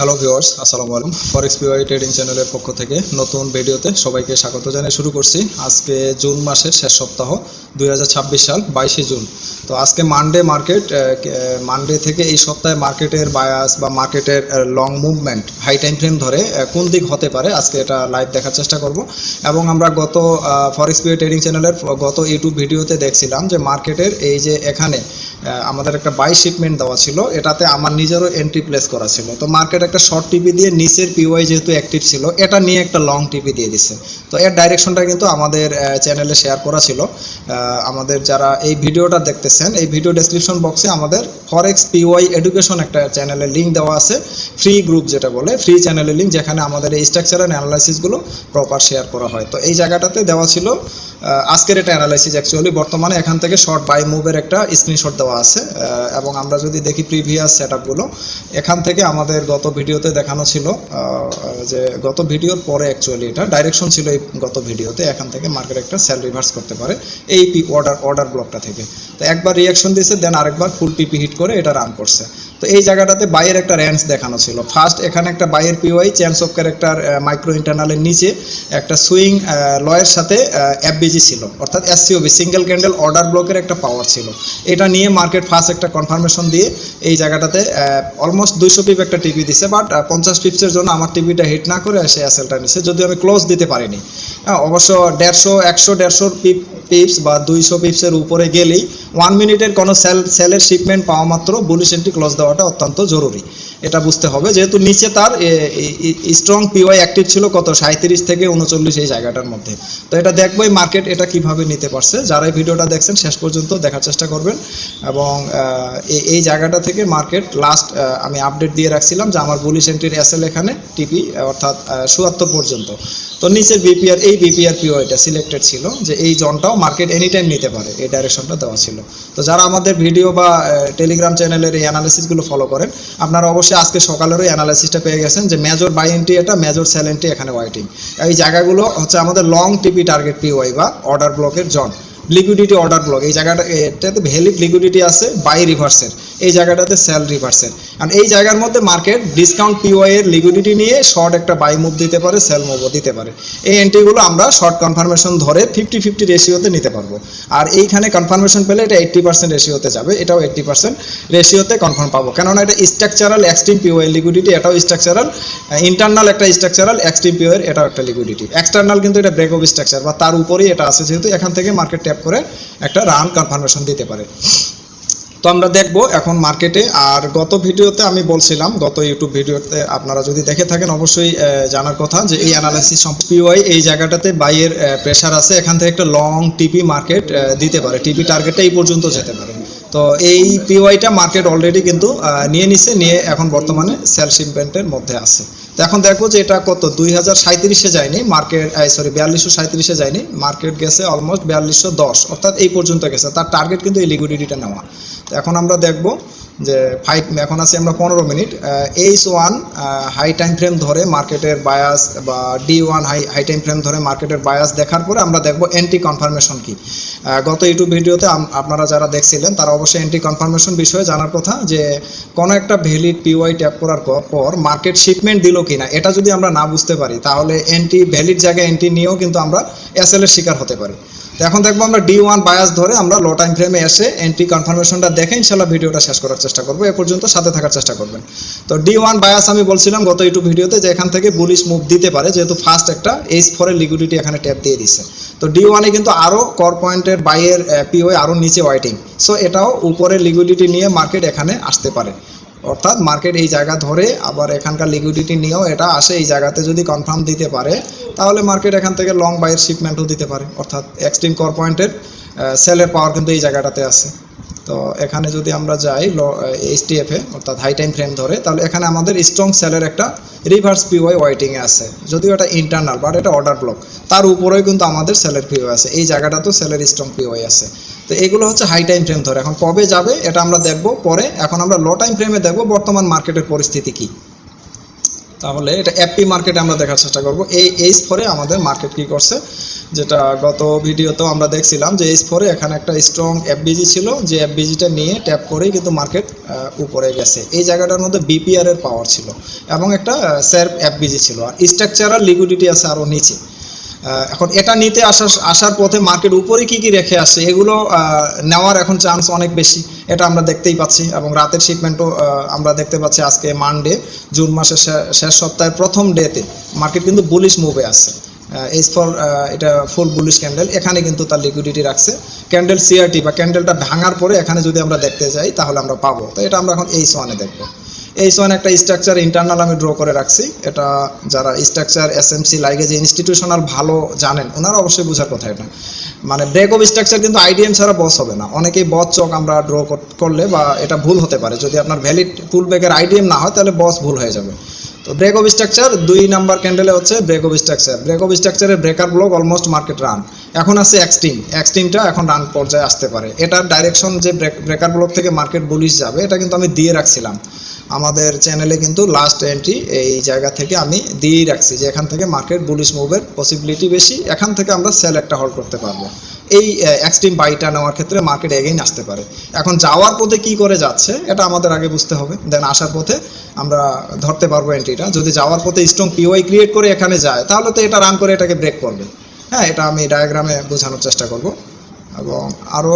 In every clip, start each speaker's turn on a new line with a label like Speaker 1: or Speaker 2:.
Speaker 1: Hello viewers, আসসালামু আলাইকুম। ফরেক্স PY trading চ্যানেলের পক্ষ থেকে নতুন ভিডিওতে সবাইকে স্বাগত জানিয়ে শুরু করছি। আজকে জুন মাসের শেষ সপ্তাহ 2026 সাল 22শে জুন। তো আজকে মানডে থেকে এই সপ্তাহে মার্কেটের বায়াস বা মার্কেটের long movement high time frame ধরে কোন দিক হতে পারে আজকে এটা লাইভ দেখার চেষ্টা করব। এবং আমরা গত ফরেক্স পিওয়াই ট্রেডিং চ্যানেলের গত ইউটিউব ভিডিওতে দেখছিলাম যে মার্কেটের এই যে এখানে আমাদের একটা বাই শিপমেন্ট দেওয়া ছিল, এটাতে আমার নিজেরও এন্ট্রি প্লেস করা ছিল। তো মার্কেট একটা শর্ট টিপি দিয়ে নিচের পিওয়াই যেহেতু অ্যাক্টিভ ছিল, এটা নিয়ে একটা লং টিপি দিয়ে দিচ্ছে। তো এর ডাইরেকশনটা কিন্তু আমাদের চ্যানেলে শেয়ার করা ছিল। আমাদের যারা এই ভিডিওটা দেখতেছেন, এই ভিডিও ডেসক্রিপশন বক্সে আমাদের ফরেক্স পিওয়াই এডুকেশন একটা চ্যানেলের লিঙ্ক দেওয়া আছে, ফ্রি গ্রুপ যেটা বলে, ফ্রি চ্যানেলের লিঙ্ক, যেখানে আমাদের এই স্ট্রাকচার অ্যান্ড অ্যানালাইসিসগুলো প্রপার শেয়ার করা হয়। তো এই জায়গাটাতে দেওয়া ছিল আজকের এটা অ্যানালাইসিস। অ্যাকচুয়ালি বর্তমানে এখান থেকে শর্ট বাই মুভের একটা স্ক্রিনশট দেওয়া আছে। এবং আমরা যদি দেখি প্রিভিয়াস সেটআপগুলো, এখান থেকে আমাদের গত ভিডিওতে দেখানো ছিল যে গত ভিডিওর পরে অ্যাকচুয়ালি এটা ডাইরেকশন ছিল এই গত ভিডিওতে, এখান থেকে মার্কেট একটা সেল রিভার্স করতে পারে এই অর্ডার ব্লকটা থেকে। তো একবার রিয়াকশন দিয়েছে, দেন আরেকবার ফুল টিপি হিট করে এটা রান করছে। তো এই জায়গাটাতে বাইয়ের একটা রেঞ্জ দেখানো ছিল। ফার্স্ট এখানে একটা বাইয়ের পিওয়াই চেঞ্জ অফ ক্যারেক্টার মাইক্রো ইন্টারনালের নিচে একটা সুইং লয়ের সাথে এফবিজি ছিল, অর্থাৎ এসসিওবি সিঙ্গেল ক্যান্ডেল অর্ডার ব্লকের একটা পাওয়ার ছিল। এটা নিয়ে মার্কেট ফার্স্ট একটা কনফার্মেশন দিয়ে এই জায়গাটাতে অলমোস্ট 200 পিপ একটা টিপি দিছে, বাট 50 পিপসের জন্য আমার টিপিটা হিট না করে সে এসএলটা নিছে, যদিও আমি ক্লোজ দিতে পারিনি। অবশ্য 150 পিপস বা 200 পিপসের উপরে গেলেই 1 মিনিটের কোনো সেলের শিপমেন্ট পাওয়া মাত্র বুলিশ এন্ট্রি ক্লোজ দেওয়াটা অত্যন্ত জরুরি, এটা বুঝতে হবে। যেহেতু নিচে তার স্ট্রং পিওয়াই অ্যাক্টিভ ছিল কত 37 থেকে 39 এই জায়গাটার মধ্যে। তো এটা দেখবো এই মার্কেট এটা কিভাবে নিতে পারছে। যারা এই ভিডিওটা দেখছেন শেষ পর্যন্ত দেখার চেষ্টা করবেন। এবং এই জায়গাটা থেকে মার্কেট লাস্ট আমি আপডেট দিয়ে রাখছিলাম যে আমার বুলিশ এন্ট্রির এসএল এখানে টিপি অর্থাৎ 77 পর্যন্ত। তো নিচের বিপিআর পিওয়াইটা সিলেক্টেড ছিল যে এই জোনটাও মার্কেট এনি টাইম নিতে পারে, এই ডাইরেকশনটা দেওয়া ছিল। তো যারা আমাদের ভিডিও বা টেলিগ্রাম চ্যানেলের এই অ্যানালাইসিসগুলো ফলো করেন, আপনারা অবশ্যই আজকে সকালেরও অ্যানালাইসিসটা পেয়ে গেছেন যে মেজর বাই এন্ট্রি এটা, মেজর সেল এন্ট্রি এখানে ওয়াইটিং। এই জায়গাগুলো হচ্ছে আমাদের লং টিপি টার্গেট পিওয়াই বা অর্ডার ব্লকের জোন। লিকুইডিটি অর্ডার ব্লক এই জায়গাটা, এটাতে ভ্যালিড লিকুইডিটি আছে বাই রিভার্সের, এই জায়গাটাতে সেল রিভার্সের। আর এই জায়গার মধ্যে মার্কেট ডিসকাউন্ট পিওয়াই এর লিকুইডিটি নিয়ে শর্ট একটা বাই মুভ দিতে পারে, সেল মুভও দিতে পারে। এই এন্ট্রিগুলো আমরা শর্ট কনফার্মেশন ধরে 50-50 রেশিওতে নিতে পারবো। আর এইখানে কনফার্মেশন পেলে এটা 80% রেশিওতে যাবে, এটাও 80% রেশিওতে কনফার্ম পাবো, কেননা এটা স্ট্রাকচারাল এক্সট্রিম পিওয়াই লিকুইডিটি, এটাও স্ট্রাকচারাল ইন্টারনাল একটা স্ট্রাকচারাল এক্সট্রিম পিওয়াই, এটাও একটা লিকুইডিটি। এক্সটার্নাল কিন্তু এটা ব্রেক অফ স্ট্রাকচার বা তার উপরেই এটা আছে, যেহেতু এখান থেকে মার্কেট ট্যাপ করে একটা রান কনফার্মেশন দিতে পারে। তো আমরা দেখবো এখন মার্কেটে। আর গত ভিডিওতে আমি বলছিলাম, গত ইউটিউব ভিডিওতে আপনারা যদি দেখে থাকেন অবশ্যই জানার কথা যে এই অ্যানালাইসিস পিওয়াই এই জায়গাটাতে বাইয়ের প্রেশার আছে, এখান থেকে একটা লং টিপি মার্কেট দিতে পারে, টিপি টার্গেটটা এই পর্যন্ত যেতে পারে। তো এই পিওয়াইটা মার্কেট অলরেডি কিন্তু নিয়ে এখন বর্তমানে সেল শিপমেন্টের মধ্যে আছে। তো এখন দেখবো যে এটা কত 2037-এ যায়নি মার্কেট, 4237-এ যায়নি মার্কেট, গেছে অলমোস্ট 4210, অর্থাৎ এই পর্যন্ত গেছে। তার টার্গেট কিন্তু এই লিকুইডিটিটা নেওয়া। তো এখন আমরা দেখবো যে এখন আছে আমরা 15 minute H1 high time frame ধরে মার্কেটের বায়াস বা D1 হাই টাইম ফ্রেম ধরে মার্কেটের বায়াস দেখার পরে আমরা দেখবো এন্ট্রি কনফার্মেশন কি। গত ইউটিউব ভিডিওতে আপনারা যারা দেখছিলেন তারা অবশ্যই এন্ট্রি কনফার্মেশন বিষয়ে জানার কথা, যে কোনো একটা ভ্যালিড পিওয়াই ট্যাপ করার পর মার্কেট শিপমেন্ট দিল কিনা, এটা যদি আমরা না বুঝতে পারি তাহলে এন্ট্রি ভ্যালিড জায়গায় এন্ট্রি নিয়েও কিন্তু আমরা এসএল এর শিকার হতে পারি। তো এখন দেখবো আমরা D1 বায়াস ধরে আমরা লো টাইম ফ্রেমে এসে এন্ট্রি কনফার্মেশনটা দেখে ইনশাল্লাহ ভিডিওটা শেষ করার চেষ্টা করবো, এ পর্যন্ত সাথে থাকার চেষ্টা করবেন। তো D1 বায়াস আমি বলছিলাম গত ইউটিউব ভিডিওতে যে এখান থেকে বুলিশ মুভ দিতে পারে, যেহেতু ফার্স্ট একটা H4 এর লিকুইডিটি এখানে ট্যাপ দিয়ে দিচ্ছে। তো D1 এ কিন্তু আরও কর পয়েন্টের বাইয়ের পিওয়াই আরও নিচে ওয়াইটিং, সো এটাও উপরের লিকুইডিটি নিয়ে মার্কেট এখানে আসতে পারে। অর্থাৎ মার্কেট এই জায়গা ধরে আবার এখানকার লিকুইডিটি নিয়েও এটা আসে, এই জায়গাতে যদি কনফার্ম দিতে পারে তাহলে মার্কেট এখান থেকে লং বাইয়ের শিপমেন্টও দিতে পারে, অর্থাৎ এক্সট্রিম কর পয়েন্টের সেলের পাওয়ার কিন্তু এই জায়গাটাতে আছে। তো এখানে যদি আমরা যাই HTF এ অর্থাৎ হাই টাইম ফ্রেম ধরে, তাহলে এখানে আমাদের স্ট্রং সেলের একটা রিভার্স পিওয়াই ওয়াইটিংয়ে আছে, যদিও এটা ইন্টারনাল বাট এটা অর্ডার ব্লক, তার উপরেও কিন্তু আমাদের সেলের পিওয়াই আছে, এই জায়গাটাতেও সেলের স্ট্রং পিওয়াই আছে। তো এগুলো হচ্ছে হাই টাইম ফ্রেম ধরে। এখন কবে যাবে এটা আমরা দেখবো পরে। এখন আমরা লো টাইম ফ্রেমে দেখবো বর্তমান মার্কেটের পরিস্থিতি কি। তাহলে এটা এফপি মার্কেটে আমরা দেখার চেষ্টা করবো এই H4 আমাদের মার্কেট কি করছে। যেটা গত ভিডিওতেও আমরা দেখছিলাম যে H4 এ এখানে একটা স্ট্রং এফবিজি ছিল, যে এফবিজিটা নিয়ে ট্যাপ করেই কিন্তু মার্কেট উপরে গেছে। এই জায়গাটার মধ্যে বিপিআর এর পাওয়ার ছিল এবং একটা স্যার্প এফবিজি ছিল, আর স্ট্রাকচারাল লিকুইডিটি আছে আরও নিচে। এখন এটা নিতে আসার পথে মার্কেট উপরে কি রেখে আসে এগুলো নেওয়ার এখন চান্স অনেক বেশি, এটা আমরা দেখতেই পাচ্ছি। এবং রাতের শিপমেন্টও আমরা দেখতে পাচ্ছি আজকে মানডে, জুন মাসের শেষ সপ্তাহের প্রথম ডেতে মার্কেট কিন্তু বুলিশ মুভে আছে। H4 এটা ফুল বুলিশ ক্যান্ডেল, এখানে কিন্তু তার লিকুইডিটি রাখছে। ক্যান্ডেল সিআরটি বা ক্যান্ডেলটা ভাঙার পরে এখানে যদি আমরা দেখতে যাই তাহলে আমরা পাবো। তো এটা আমরা এখন H1 এ দেখবো। H1 একটা স্ট্রাকচার ইন্টারনাল আমি ড্র করে রাখছি। এটা যারা স্ট্রাকচার এসএমসি লাইগে যে ইনস্টিটিউশনাল ভালো জানেন ওনারা অবশ্যই বোঝার কথা। এটা মানে ব্রেক অফ স্ট্রাকচার কিন্তু আইডিএম ছাড়া বস হবে না। অনেকেই বস চক আমরা ড্র করলে বা এটা ভুল হতে পারে, যদি আপনার ভ্যালিড পুল ব্যাকের আইডিএম না হয় তাহলে বস ভুল হয়ে যাবে। তো ব্রেক অফ স্ট্রাকচার 2 নাম্বার ক্যান্ডেলে হচ্ছে break of structure. Break of স্ট্রাকচারের breaker block almost market run, এখন আছে এক্সট্রিমটা এখন রান পর্যায়ে আসতে পারে। এটার ডাইরেকশন যে ব্রেকার ব্লক থেকে মার্কেট বুলিশ যাবে এটা কিন্তু আমি দিয়ে রাখছিলাম আমাদের চ্যানেলে, কিন্তু লাস্ট এন্ট্রি এই জায়গা থেকে আমি দিয়েই রাখছি যে এখান থেকে মার্কেট বুলিশ মুভের পসিবিলিটি বেশি, এখান থেকে আমরা সেল একটা হোল্ড করতে পারবো। এই এক্সট্রিম বাইটা নেওয়ার ক্ষেত্রে মার্কেট এগেইন আসতে পারে। এখন যাওয়ার পথে কি করে যাচ্ছে এটা আমাদের আগে বুঝতে হবে, দেন আসার পথে আমরা ধরতে পারবো এন্ট্রিটা। যদি যাওয়ার পথে স্ট্রং পিওয়াই ক্রিয়েট করে এখানে যায় তাহলে তো এটা রান করে এটাকে ব্রেক করবে। হ্যাঁ, এটা আমি ডায়াগ্রামে বোঝানোর চেষ্টা করব। এবং আরও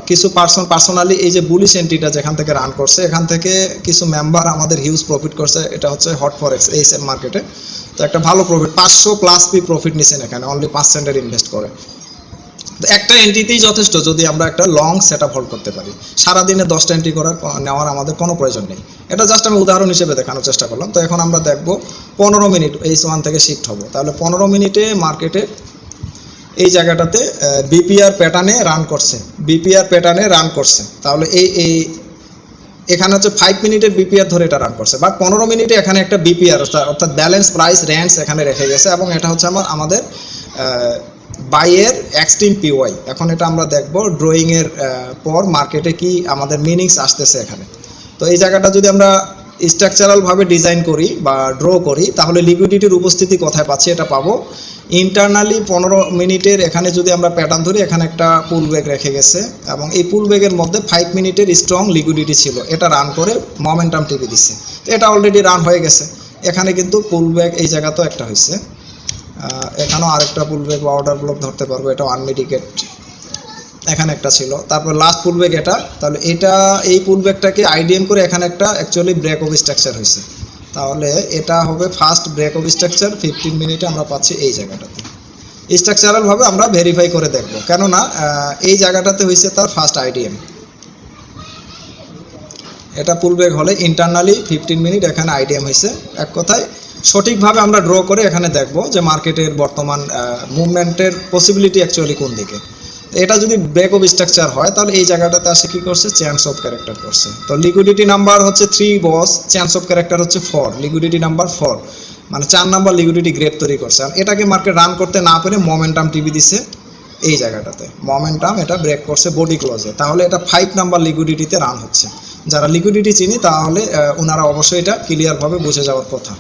Speaker 1: কিছু পার্সোনালি এই যে বুলিশ এন্ট্রিটা যেখান থেকে রান করছে এখান থেকে কিছু মেম্বার আমাদের হিউজ প্রফিট করছে। এটা হচ্ছে হট ফরেক্স এইচএম মার্কেটে, তো একটা ভালো প্রফিট 500+ পি প্রফিট নিছেন এখানে, অনলি 5 সেন্টের ইনভেস্ট করে। তো একটা এন্ট্রিতেই যথেষ্ট যদি আমরা একটা লং সেট আপ হোল্ড করতে পারি। সারাদিনে 10টা এন্ট্রি নেওয়ার আমাদের কোনো প্রয়োজন নেই। এটা জাস্ট আমি উদাহরণ হিসেবে দেখানোর চেষ্টা করলাম। তো এখন আমরা দেখব 15 মিনিট H1 থেকে শিফট হবো। তাহলে 15 মিনিটে মার্কেটে এই জায়গাটাতে বিপিআর প্যাটার্নে রান করছে। তাহলে এখানে হচ্ছে 5 মিনিটের বিপিআর ধরে এটা রান করছে, বাট 15 মিনিটে এখানে একটা বিপিআর অর্থাৎ ব্যালেন্স প্রাইস রেঞ্জ এখানে রেখে গেছে, এবং এটা হচ্ছে আমাদের বাইয়ের এক্সট্রিম পিওয়াই। এখন এটা আমরা দেখব ড্রয়িং এর পর মার্কেটে কি আমাদের মিনিংস আসতেছে এখানে। তো এই জায়গাটা যদি আমরা স্ট্রাকচারাল ভাবে ডিজাইন করি বা ড্র করি তাহলে লিকুইডিটির উপস্থিতি কোথায় পাচ্ছি এটা পাবো। ইন্টারনালি 15 মিনিটের এখানে যদি আমরা প্যাটার্ন ধরি এখানে একটা পুল ব্যাক রেখে গেছে, এবং এই পুল ব্যাকের মধ্যে 5 মিনিটের স্ট্রং লিকুইডিটি ছিল, এটা রান করে মোমেন্টাম টিপে দিচ্ছে। তো এটা অলরেডি রান হয়ে গেছে। এখানে কিন্তু পুল ব্যাক এই জায়গাতেও একটা হয়েছে, এখানেও আরেকটা পুল ব্যাক বা অর্ডার ব্লক ধরতে পারবো, এটা আনমিটিকেট এখানে একটা ছিল। তারপর লাস্ট পুল ব্যাক এটা, তাহলে এটা এই পুল ব্যাকটাকে আইডিএম করে এখানে একটা অ্যাকচুয়ালি ব্রেক অফ স্ট্রাকচার হয়েছে। তাহলে এটা হবে ফার্স্ট ব্রেক অফ স্ট্রাকচার 15 মিনিটে আমরা পাচ্ছি এই জায়গাটাতে। স্ট্রাকচারাল ভাবে আমরা ভেরিফাই করে দেখব, কেননা এই জায়গাটাতে হয়েছে তার ফার্স্ট আইডিএম। এটা পুল ব্যাক হলে ইন্টারনালি 15 মিনিট এখানে আইডিএম হয়েছে। এক কথায় সঠিকভাবে আমরা ড্র করে এখানে দেখব যে মার্কেটের বর্তমান মুভমেন্টের পসিবিলিটি অ্যাকচুয়ালি কোন দিকে। এটা যদি ব্রেক অফ স্ট্রাকচার হয় তাহলে এই জায়গাটাতে আসে কি করছে, চেঞ্জ অফ ক্যারেক্টার করছে। তো লিকুইডিটি নাম্বার হচ্ছে 3 বস, চেঞ্জ অফ ক্যারেক্টার হচ্ছে 4, লিকুইডিটি নাম্বার 4 মানে 4 নাম্বার লিকুইডিটি গ্রেড তৈরি করছে। আর এটাকে মার্কেট রান করতে না পেরে মোমেন্টাম টিভি দিছে এই জায়গাটাতে, মোমেন্টাম এটা ব্রেক করছে বডি ক্লোজে। তাহলে এটা 5 নাম্বার লিকুইডিটিতে রান হচ্ছে। যারা লিকুইডিটি চিনি তাহলে ওনারা অবশ্যই এটা ক্লিয়ারভাবে বুঝে যাওয়ার কথা।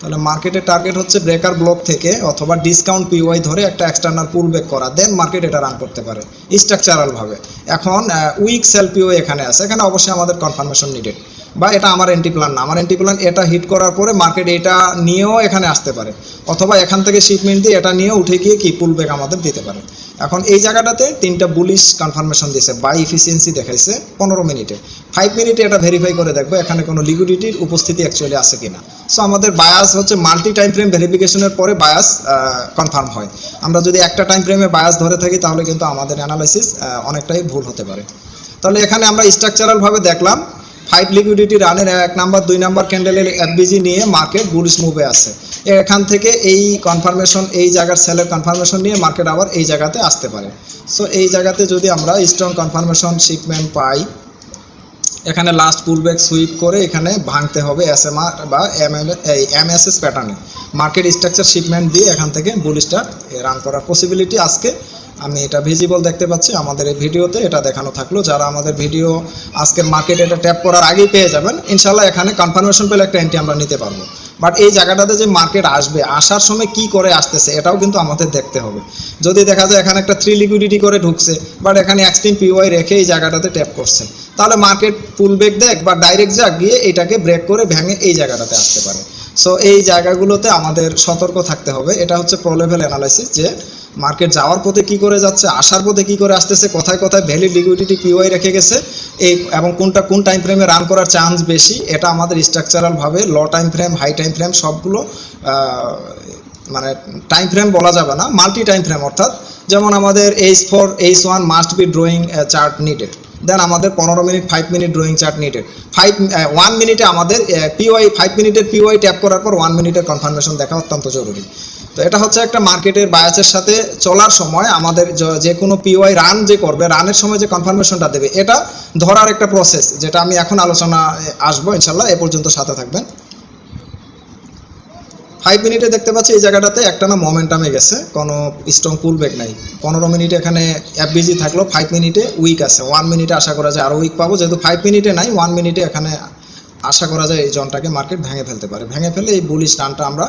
Speaker 1: তাহলে মার্কেটের টার্গেট হচ্ছে ব্রেকার ব্লক থেকে অথবা ডিসকাউন্ট পিওয়াই ধরে একটা এক্সটার্নাল পুল ব্যাক করা, দেন মার্কেট এটা রান করতে পারে স্ট্রাকচারাল ভাবে। এখন উইক সেল পিওয়াই এখানে আছে, এখানে অবশ্যই আমাদের কনফার্মেশন নিডেড, বা এটা আমার এন্ট্রি প্ল্যান না। আমার এন্ট্রি প্ল্যান এটা হিট করার পরে মার্কেট এটা নিয়েও এখানে আসতে পারে, অথবা এখান থেকে শিপমেন্ট দিয়ে এটা নিয়ে উঠে গিয়ে কি পুল ব্যাক আমাদের দিতে পারে। এখন এই জায়গাটাতে 3টা বুলিশ কনফার্মেশন দিয়েছে, বাই এফিসিয়েন্সি দেখাইছে 15 মিনিটে। 5 মিনিটে এটা ভেরিফাই করে দেখবো এখানে কোনো লিকুইডিটির উপস্থিতি অ্যাকচুয়ালি আছে কিনা। সো আমাদের বায়াস হচ্ছে মাল্টি টাইম ফ্রেম ভেরিফিকেশনের পরে বায়াস কনফার্ম হয়। আমরা যদি একটা টাইম ফ্রেমে বায়াস ধরে থাকি তাহলে কিন্তু আমাদের অ্যানালাইসিস অনেকটাই ভুল হতে পারে। তাহলে এখানে আমরা স্ট্রাকচারাল ভাবে দেখলাম 5 লিকুইডিটি রানের 1 নাম্বার 2 নাম্বার ক্যান্ডেলের এফবিজি নিয়ে মার্কেট বুলিশ মুভে আছে। এখান থেকে এই কনফার্মেশন, এই জায়গার সেলের কনফার্মেশন নিয়ে মার্কেট আবার এই জায়গাতে আসতে পারে। সো এই জায়গাতে যদি আমরা স্ট্রং কনফার্মেশন শিপমেন্ট পাই, এখানে লাস্ট পুল ব্যাক সুইপ করে এখানে ভাঙতে হবে এসএমআর বা এমএসএস প্যাটার্নে। মার্কেট স্ট্রাকচার শিপমেন্ট দিয়ে এখান থেকে বুলিশটা রান করার পসিবিলিটি আজকে আমি এটা ভিজিবল দেখতে পাচ্ছি আমাদের এই ভিডিওতে এটা দেখানো থাকলো। যারা আমাদের ভিডিও আজকের মার্কেটে এটা ট্যাপ করার আগেই পেয়ে যাবেন ইনশাল্লাহ, এখানে কনফার্মেশন পেলে একটা এন্ট্রি আমরা নিতে পারবো। বাট এই জায়গাটাতে যে মার্কেট আসবে, আসার সময় কি করে আসতেছে এটাও কিন্তু আমাদের দেখতে হবে। যদি দেখা যায় এখানে একটা 3 লিকুইডিটি করে ঢুকছে, বাট এখানে এক্সট্রিম পিওয়াই রেখে এই জায়গাটাতে ট্যাপ করছে, তাহলে মার্কেট পুল ব্যাক দেখ বা ডাইরেক্ট যাক গিয়ে এটাকে ব্রেক করে ভেঙে এই জায়গাটাতে আসতে পারে। সো এই জায়গাগুলোতে আমাদের সতর্ক থাকতে হবে। এটা হচ্ছে প্রো লেভেল অ্যানালাইসিস, যে মার্কেট যাওয়ার পথে কি করে যাচ্ছে, আসার পথে কি করে আসতেছে, কোথায় কোথায় ভ্যালিড লিকুইডিটি পিওয়াই রেখে গেছে, এই এবং কোনটা কোন টাইম ফ্রেমে রান করার চান্স বেশি, এটা আমাদের স্ট্রাকচারালভাবে low time frame, high time frame সবগুলো মানে টাইম ফ্রেম বলা যাবে না, মাল্টি টাইম ফ্রেম, অর্থাৎ যেমন আমাদের H4 H1 must be drawing chart needed, then আমাদের 15 minute 5 minute drawing chart needed, 1 মিনিটে আমাদের পিওয়াই 5 মিনিটের পিওয়াই ট্যাপ করার পর 1 মিনিটের কনফার্মেশন দেখা অত্যন্ত জরুরি। তো এটা হচ্ছে একটা মার্কেটের বায়াসের সাথে চলার সময় আমাদের যে কোনো পিওয়াই রান যে করবে, রানের সময় যে কনফার্মেশনটা দেবে, এটা ধরার একটা প্রসেস, যেটা আমি এখন আলোচনা আসবো ইনশাল্লাহ, এ পর্যন্ত সাথে থাকবেন। 5 মিনিটে দেখতে পাচ্ছি এই জায়গাটাতে একটানা মোমেন্টামে গেছে, কোনো স্ট্রং পুল ব্যাক নাই। 15 মিনিটে এখানে এফবিজি থাকলো, 5 মিনিটে উইক আছে, 1 মিনিটে আশা করা যায় আরও উইক পাবো, যেহেতু 5 মিনিটে নাই 1 মিনিটে এখানে আশা করা যায় এই জনটাকে মার্কেট ভেঙে ফেলতে পারে। ভেঙে ফেলে এই বুলিশ টানটা আমরা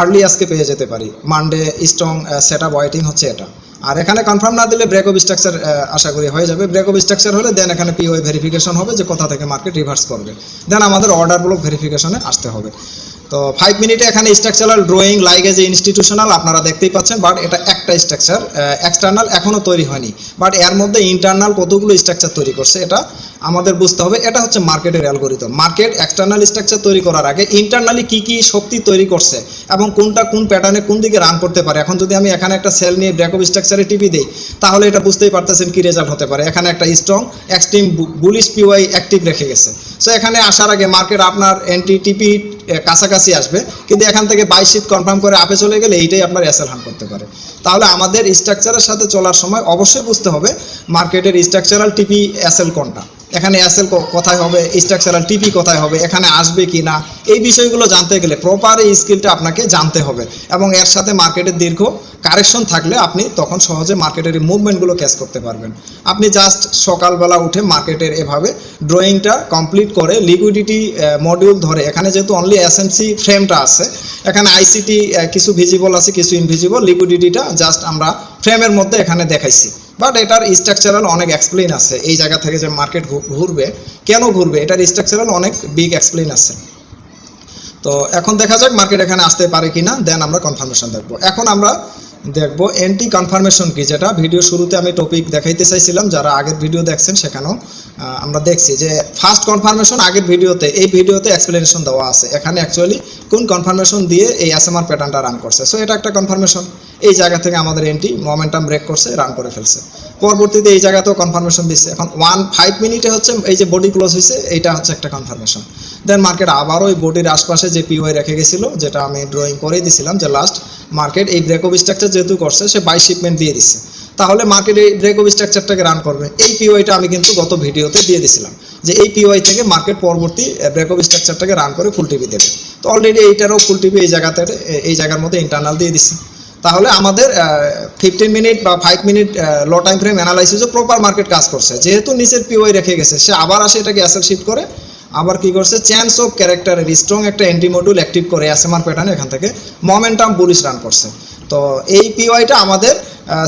Speaker 1: আর্লি আজকে পেয়ে যেতে পারি। Monday strong set up waiting হচ্ছে এটা। আর এখানে কনফার্ম না দিলে ব্রেক অফ স্ট্রাকচার আশা করি হয়ে যাবে। ব্রেক অফ স্ট্রাকচার হলে দেন এখানে পিওয়াই ভেরিফিকেশন হবে যে কোথা থেকে মার্কেট রিভার্স করবে, দেন আমাদের অর্ডার ব্লক ভেরিফিকেশনে আসতে হবে। তো 5 মিনিটে এখানে structural drawing like as institutional আপনারা দেখতেই পাচ্ছেন, বাট এটা একটা স্ট্রাকচার, এক্সটার্নাল এখনও তৈরি হয়নি, বাট এর মধ্যে ইন্টারনাল কতগুলো স্ট্রাকচার তৈরি করছে এটা আমাদের বুঝতে হবে। এটা হচ্ছে মার্কেটের অ্যালগরিদম। মার্কেট এক্সটার্নাল স্ট্রাকচার তৈরি করার আগে ইন্টারনালি কি কি শক্তি তৈরি করছে এবং কোনটা কোন প্যাটার্নে কোন দিকে রান করতে পারে। এখন যদি আমি এখানে একটা সেল নিয়ে ব্রেক অফ স্ট্রাকচারে টিপি দেই, তাহলে এটা বুঝতেই পারতেছেন কি রেজাল্ট হতে পারে। এখানে একটা স্ট্রং এক্সট্রিম বুলিশ পিওয়াই অ্যাক্টিভ রেখে গেছে। সো এখানে আসার আগে মার্কেট আপনার এন্ট্রি টিপি কাছাকাছি আসবে, কিন্তু এখান থেকে 22 শিট কনফার্ম করে আপে চলে গেলে এইটাই আপনার এসএল হান করতে পারে। তাহলে আমাদের স্ট্রাকচারের সাথে চলার সময় অবশ্যই বুঝতে হবে মার্কেটের স্ট্রাকচারাল টিপি এসএল কোনটা, এখানে এসএল কোথায় হবে, স্ট্রাকচারাল টিপি কোথায় হবে, এখানে আসবে কি না, এই বিষয়গুলো জানতে গেলে প্রপার এই স্কিলটা আপনাকে জানতে হবে। এবং এর সাথে মার্কেটের দীর্ঘ কারেকশন থাকলে আপনি তখন সহজে মার্কেটের এই মুভমেন্টগুলো ক্যাচ করতে পারবেন। আপনি জাস্ট সকালবেলা উঠে মার্কেটের এভাবে ড্রয়িংটা কমপ্লিট করে লিকুইডিটি মডিউল ধরে, এখানে যেহেতু অনলি এসএমসি ফ্রেমটা আছে, এখানে আইসিটি কিছু ভিজিবল আছে কিছু ইনভিজিবল, লিকুইডিটিটা জাস্ট আমরা ফ্রেমের মধ্যে এখানে দেখাইছি, বাট এটার স্ট্রাকচারাল অনেক এক্সপ্লেইন আছে। এই জায়গা থেকে যে মার্কেট ঘুরবে, কেন ঘুরবে, এটার স্ট্রাকচারাল অনেক বিগ এক্সপ্লেইন আছে। তো এখন দেখা যাক মার্কেট এখানে আসতে পারে কিনা, দেন আমরা কনফার্মেশন দেখবো। এখন আমরা দেখবো এন্ট্রি কনফার্মেশন কি, যেটা ভিডিও শুরুতে আমি টপিক দেখাইতে চাইছিলাম, যারা আগের ভিডিও দেখছেন সেখানেও আমরা দেখছি যে ফার্স্ট কনফার্মেশন আগের ভিডিওতে, এই ভিডিওতে এক্সপ্লেনেশন দেওয়া আছে এখানে অ্যাকচুয়ালি কোন কনফার্মেশন দিয়ে এই এসএমআর প্যাটার্নটা রান করছে। সো এটা একটা কনফার্মেশন, এই জায়গা থেকে আমাদের এন্ট্রি মোমেন্টাম ব্রেক করছে, রান করে ফেলছে। পরবর্তীতে এই জায়গাতেও কনফার্মেশন দিচ্ছে। এখন 5 মিনিটে হচ্ছে এই যে বডি ক্লোজ হয়েছে, এইটা হচ্ছে একটা কনফার্মেশন। দেন মার্কেট আবারও ওই বডির আশপাশে যে পিওয়াই রেখে গেছিল, যেটা আমি ড্রয়িং করেই দিছিলাম যে লাস্ট মার্কেট এই ব্রেক অফ স্ট্রাকচার যেহেতু করছে, সে 22 শিপমেন্ট দিয়ে দিচ্ছে, তাহলে মার্কেট এই ব্রেক অফ স্ট্রাকচারটাকে রান করবে। এই পিওয়াইটা আমি কিন্তু গত ভিডিওতে দিয়ে দিছিলাম যে এই পিওয়াই থেকে মার্কেট পরবর্তী ব্রেক অফ স্ট্রাকচারটাকে রান করে ফুল টিপি দেবে। তো অলরেডি এইটারও ফুল টিপি এই জায়গার মধ্যে ইন্টারনাল দিয়ে দিচ্ছে। তাহলে আমাদের 15 মিনিট বা 5 মিনিট লো টাইম ফ্রেম অ্যানালাইসিসও প্রপার মার্কেট কাজ করছে। যেহেতু নিচের পিওয়াই রেখে গেছে, সে আবার আসে এটাকে এসএল শিফট করে আবার কি করছে, চেঞ্জ অফ ক্যারেক্টারের স্ট্রং একটা এন্ট্রি মডিউল অ্যাক্টিভ করে এসএমআর প্যাটার্নে এখান থেকে মোমেন্টাম বুলিশ রান করছে। তো এই পিওয়াইটা আমাদের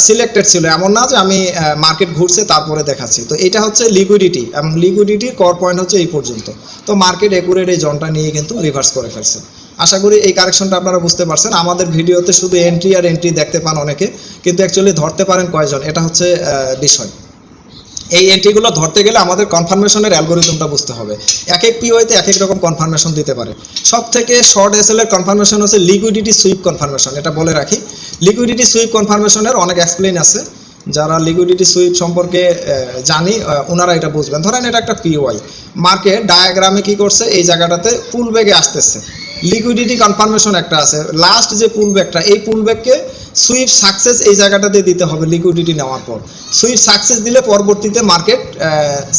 Speaker 1: সিলেক্টেড ছিল, এমন না যে আমি মার্কেট ঘুরছে তারপরে দেখাচ্ছি। তো এটা হচ্ছে লিকুইডিটি, এবং লিকুইডিটির কর পয়েন্ট হচ্ছে এই পর্যন্ত। তো মার্কেট একুরেট এই জোনটা নিয়ে কিন্তু রিভার্স করে ফেলছে। আশা করি এই কারেকশনটা আপনারা বুঝতে পারছেন। আমাদের ভিডিওতে শুধু এন্ট্রি আর এন্ট্রি দেখতে পান অনেকে, কিন্তু অ্যাকচুয়ালি ধরতে পারেন কয়জন, এটা হচ্ছে বিষয়। এই এন্ট্রিগুলো ধরতে গেলে আমাদের কনফার্মেশনের অ্যালগরিদমটা বুঝতে হবে। এক এক পিওইতে এক এক রকম কনফার্মেশন দিতে পারে। সব থেকে শর্ট এসএল এর কনফার্মেশন হচ্ছে লিকুইডিটি সুইপ কনফার্মেশন। এটা বলে রাখি, লিকুইডিটি সুইপ কনফার্মেশনের অনেক এক্সপ্লেইন আছে। যারা লিকুইডিটি সুইপ সম্পর্কে জানি ওনারা এটা বুঝবেন। ধরেন এটা একটা পিওয়াই, মার্কেট ডায়াগ্রামে কি করছে, এই জায়গাটাতে পুল ব্যাগে আসতেছে, লিকুইডিটি কনফার্মেশন একটা আছে, লাস্ট যে পুল ব্যাকটা, এই পুল ব্যাককে সুইপ সাকসেস এই জায়গাটাতে দিতে হবে। লিকুইডিটি নেওয়ার পর সুইপ সাকসেস দিলে পরবর্তীতে মার্কেট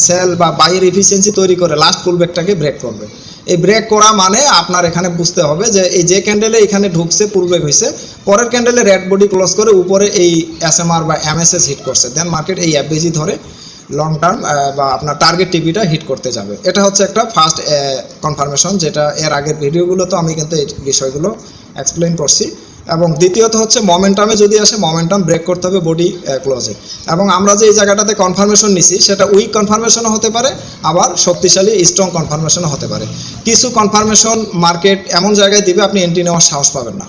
Speaker 1: সেল বা বাইয়ের এফিসিয়েন্সি তৈরি করে লাস্ট পুল ব্যাকটাকে ব্রেক করবে। এই ব্রেক করা মানে আপনার এখানে বুঝতে হবে যে এই যে ক্যান্ডেলে এখানে ঢুকছে পুল ব্রেক হয়েছে, পরের ক্যান্ডেলে রেড বডি ক্লোজ করে উপরে এই এসএমআর বা এমএসএস হিট করছে, দেন মার্কেট এই এফবিজি ধরে লং টার্ম বা আপনার টার্গেট টিপিটা হিট করতে যাবে। এটা হচ্ছে একটা ফার্স্ট কনফার্মেশন, যেটা এর আগের ভিডিওগুলোতে আমি কিন্তু এই বিষয়গুলো এক্সপ্লেইন করছি। এবং দ্বিতীয়ত হচ্ছে মোমেন্টামে যদি আসে, মোমেন্টাম ব্রেক করতে হবে বডি ক্লোজে। এবং আমরা যে এই জায়গাটাতে কনফার্মেশন নিছি সেটা উইক কনফার্মেশনও হতে পারে, আবার শক্তিশালী স্ট্রং কনফার্মেশনও হতে পারে। কিছু কনফার্মেশন মার্কেট এমন জায়গায় দিবে আপনি এন্ট্রি নেওয়ার সাহস পাবেন না।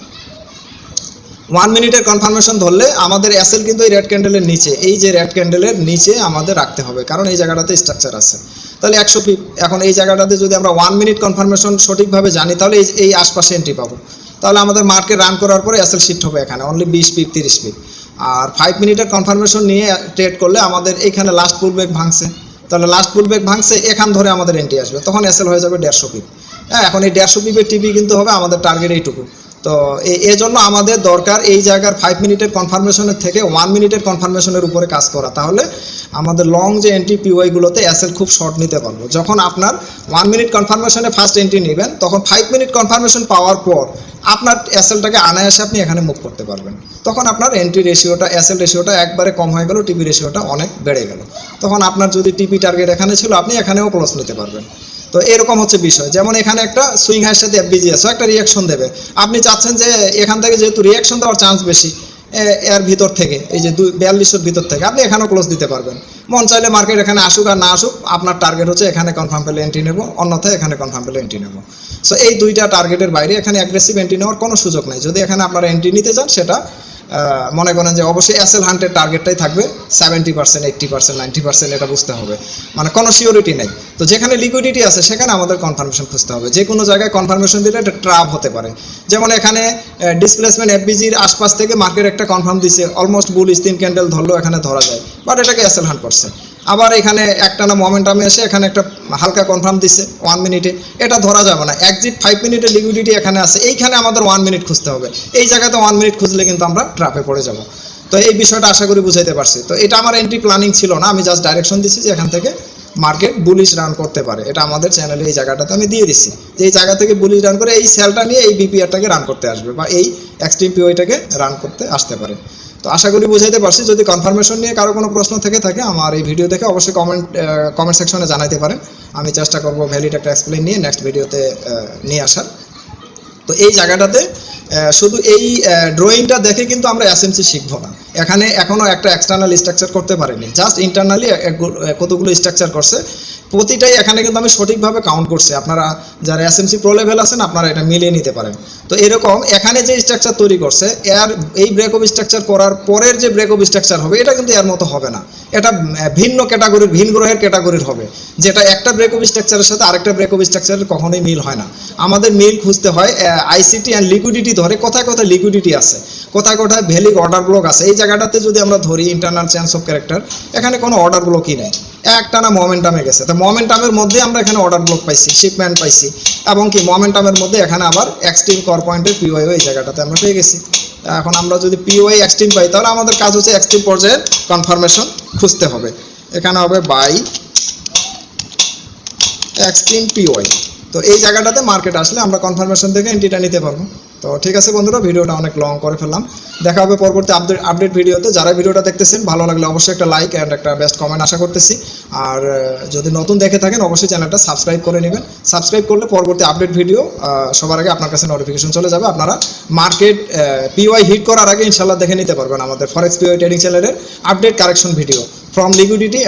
Speaker 1: 1 মিনিটের কনফার্মেশন ধরলে আমাদের এসএল কিন্তু এই রেড ক্যান্ডেলের নিচে, এই যে রেড ক্যান্ডেলের নিচে আমাদের রাখতে হবে, কারণ এই জায়গাটাতে স্ট্রাকচার আছে। তাহলে 100 পিপ। এখন এই জায়গাটাতে যদি আমরা 1 মিনিট কনফার্মেশন সঠিকভাবে জানি তাহলে এই আশপাশে এন্ট্রি পাবো। তাহলে আমাদের মার্কেট রান করার পরে এসএল শিফট হবে এখানে অনলি 20 পিপ 30 পিপ। আর 5 মিনিটের কনফার্মেশন নিয়ে ট্রেড করলে আমাদের এইখানে লাস্ট পুল ব্রেক ভাঙছে, তাহলে লাস্ট পুল ব্রেক ভাঙছে, এখান ধরে আমাদের এন্ট্রি আসবে, তখন এসএল হয়ে যাবে 150 পিপ। হ্যাঁ, এখন এই 150 পিপের টিপি কিন্তু হবে আমাদের টার্গেট এইটুকু। তো এই জন্য আমাদের দরকার এই জায়গার 5 মিনিটের কনফার্মেশনের থেকে 1 মিনিটের কনফার্মেশনের উপরে কাজ করা, তাহলে আমাদের লং যে এন্ট্রি পিওয়াইগুলোতে এসএল খুব শর্ট নিতে পারবো। যখন আপনার 1 মিনিট কনফার্মেশনে ফার্স্ট এন্ট্রি নেবেন, তখন 5 মিনিট কনফার্মেশন পাওয়ার পর আপনার এসএলটাকে আনায়াসে আপনি এখানে মুভ করতে পারবেন। তখন আপনার এন্ট্রি রেশিওটা, এসএল রেশিওটা একবারে কম হয়ে গেল, টিপি রেশিওটা অনেক বেড়ে গেল। তখন আপনার যদি টিপি টার্গেট এখানে ছিল, আপনি এখানেও ক্লোজ নিতে পারবেন। তো এরকম হচ্ছে বিষয়। যেমন এখানে একটা সুইং হাইয়ের সাথে এফবিজি আছে, একটা রিয়াকশন দেবে, আপনি চাচ্ছেন যে এখান থেকে যেহেতু রিয়াকশন দেওয়ার চান্স বেশি এর ভিতর থেকে, এই যে 4200 ভিতর থেকে আপনি এখানেও ক্লোজ দিতে পারবেন। মন চাইলে মার্কেট এখানে আসুক আর না আসুক, আপনার টার্গেট হচ্ছে এখানে কনফার্ম পেলে এন্ট্রি নেব, অন্যথায় এখানে কনফার্ম পেলে এন্ট্রি নেব। সো এই দুইটা টার্গেটের বাইরে এখানে অ্যাগ্রেসিভ এন্ট্রি নেওয়ার কোনো সুযোগ নেই। যদি এখানে আপনারা এন্ট্রি নিতে চান, সেটা মনে করেন যে অবশ্যই এসএল হান্টের টার্গেটটাই থাকবে 70%, 80%, 90%, এটা বুঝতে হবে, মানে কোনো সিওরিটি নেই। তো যেখানে লিকুইডিটি আছে সেখানে আমাদের কনফার্মেশন খুঁজতে হবে। যে কোনো জায়গায় কনফার্মেশন দিলে এটা ট্রাপ হতে পারে। যেমন এখানে ডিসপ্লেসমেন্ট এফবিজির আশপাশ থেকে মার্কেট একটা কনফার্ম দিছে, অলমোস্ট বুলিশ 3 ক্যান্ডেল ধরলো, এখানে ধরা যায়, বাট এটাকে এসএল হান্ট করছে। আবার এখানে একটানা মোমেন্টামে এসে এখানে একটা হালকা কনফার্ম দিছে 1 মিনিটে, এটা ধরা যাবে না। এক্সিট 5 মিনিটের লিকুইডিটি এখানে আছে, এইখানে আমাদের 1 মিনিট খুঁজতে হবে। এই জায়গাতে 1 মিনিট খুঁজলে কিন্তু আমরা ট্র্যাপে পড়ে যাব। তো এই বিষয়টা আশা করি বুঝাইতে পারছি। তো এটা আমার এন্ট্রি প্ল্যানিং ছিল না, আমি জাস্ট ডাইরেকশন দিছি যে এখান থেকে মার্কেট বুলিশ রান করতে পারে। এটা আমাদের চ্যানেলে এই জায়গাটাতে আমি দিয়ে দিছি যে এই জায়গা থেকে বুলিশ রান করে এই সেলটা নিয়ে এই বিপিআরটাকে রান করতে আসবে, বা এই এক্সট্রিম পিওইটাকে রান করতে আসতে পারে। তো আশা করি বুঝাইতে পারছি। যদি কনফার্মেশন নিয়ে কারো কোনো প্রশ্ন থেকে থাকে, আমার এই ভিডিও দেখে অবশ্যই কমেন্ট সেকশনে জানাইতে পারেন। আমি চেষ্টা করব ভ্যালিড একটা এক্সপ্লেইন নিয়ে নেক্সট ভিডিওতে নিয়ে আসার। তো এই জায়গাটাতে শুধু এই ড্রয়িংটা দেখে কিন্তু আমরা এসএমসি শিখবো না। এখানে এখনও একটা এক্সটার্নাল স্ট্রাকচার করতে পারিনি, জাস্ট ইন্টারনালি কতগুলো স্ট্রাকচার করছে, প্রতিটাই এখানে কিন্তু আমি সঠিকভাবে কাউন্ট করছি। আপনারা যারা এসএমসি প্রো লেভেল আছেন, আপনারা এটা মিলিয়ে নিতে পারেন। তো এরকম এখানে যে স্ট্রাকচার তৈরি করছে, এর এই ব্রেকঅফ স্ট্রাকচার করার পরের যে ব্রেকঅফ স্ট্রাকচার হবে, এটা কিন্তু এর মতো হবে না। এটা ভিন্ন ক্যাটাগরির, ভিন গ্রহের ক্যাটাগরির হবে, যেটা একটা ব্রেকঅফ স্ট্রাকচারের সাথে আরেকটা ব্রেকঅফ স্ট্রাকচারের কখনোই মিল হয় না। আমাদের মিল খুঁজতে হয় আইসিটি অ্যান্ড লিকুইডিটি ধরে, কোথায় কোথায় লিকুইডিটি আছে, কোথায় কোথায় ভ্যালিড অর্ডার ব্লক আছে। এই জায়গাটাতে যদি আমরা ধরি ইন্টারনাল চেঞ্জ অফ ক্যারেক্টার, এখানে কোনো অর্ডার ব্লকই নেই, একটানা মোমেন্টামে গেছে। তো মোমেন্টামের মধ্যে আমরা এখানে অর্ডার ব্লক পাইছি, শিপমেন্ট পাইছি, এবং কি মোমেন্টামের মধ্যে এখানে আবার এক্সট্রিম কর পয়েন্টের পিওআই এই জায়গাটাতে আমরা পেয়ে গেছি। এখন আমরা যদি পিওআই এক্সট্রিম পাই, তাহলে আমাদের কাজ হচ্ছে এক্সট্রিম পর্যায়ের কনফার্মেশন খুঁজতে হবে। এখানে হবে বাই এক্সট্রিম পিওআই। তো এই জায়গাটাতে মার্কেট আসলে আমরা কনফার্মেশন থেকে এন্ট্রিটা নিতে পারবো। তো ঠিক আছে বন্ধুরা, ভিডিওটা অনেক লং করে ফেললাম। দেখা হবে পরবর্তী আপডেট ভিডিওতে। যারা ভিডিওটা দেখতেছেন, ভালো লাগলে অবশ্যই একটা লাইক অ্যান্ড একটা বেস্ট কমেন্ট আশা করতেছি। আর যদি নতুন দেখে থাকেন, অবশ্যই চ্যানেলটা সাবস্ক্রাইব করে নেবেন। সাবস্ক্রাইব করলে পরবর্তী আপডেট ভিডিও সবার আগে আপনার কাছে নোটিফিকেশন চলে যাবে। আপনারা মার্কেট পিওআই হিট করার আগে ইনশাল্লাহ দেখে নিতে পারবেন আমাদের ফরেক্স পিওআই ট্রেডিং চ্যানেলের update correction video from liquidity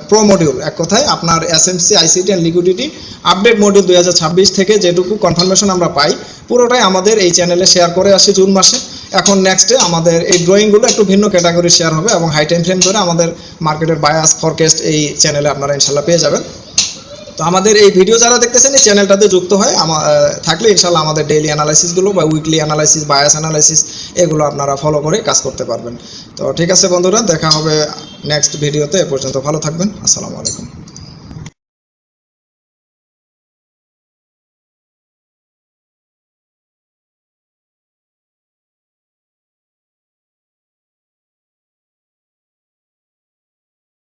Speaker 1: pro module. এক কথায় আপনার SMC, ICT and liquidity update module 2026 থেকে যেটুকু কনফার্মেশন আমরা পাই, পুরোটাই আমাদের এই চ্যানেলে শেয়ার করে আসি জুন মাসে। এখন নেক্সটে আমাদের এই ড্রয়িংগুলো একটু ভিন্ন ক্যাটাগরি শেয়ার হবে, এবং হাই টাইম ফ্রেম ধরে আমাদের মার্কেটের বায়াস ফরকাস্ট এই চ্যানেলে আপনারা ইনশাল্লাহ পেয়ে যাবেন। তো আমাদের এই ভিডিও যারা দেখতেছেন, এই চ্যানেলটাতে যুক্ত হয় থাকলে ইনশাল্লাহ আমাদের ডেইলি অ্যানালাইসিসগুলো বা উইকলি অ্যানালাইসিস, বায়াস অ্যানালাইসিস, এগুলো আপনারা ফলো করে কাজ করতে পারবেন। তো ঠিক আছে বন্ধুরা, দেখা হবে নেক্সট ভিডিওতে। এ পর্যন্ত ভালো থাকবেন। আসসালামু আলাইকুম।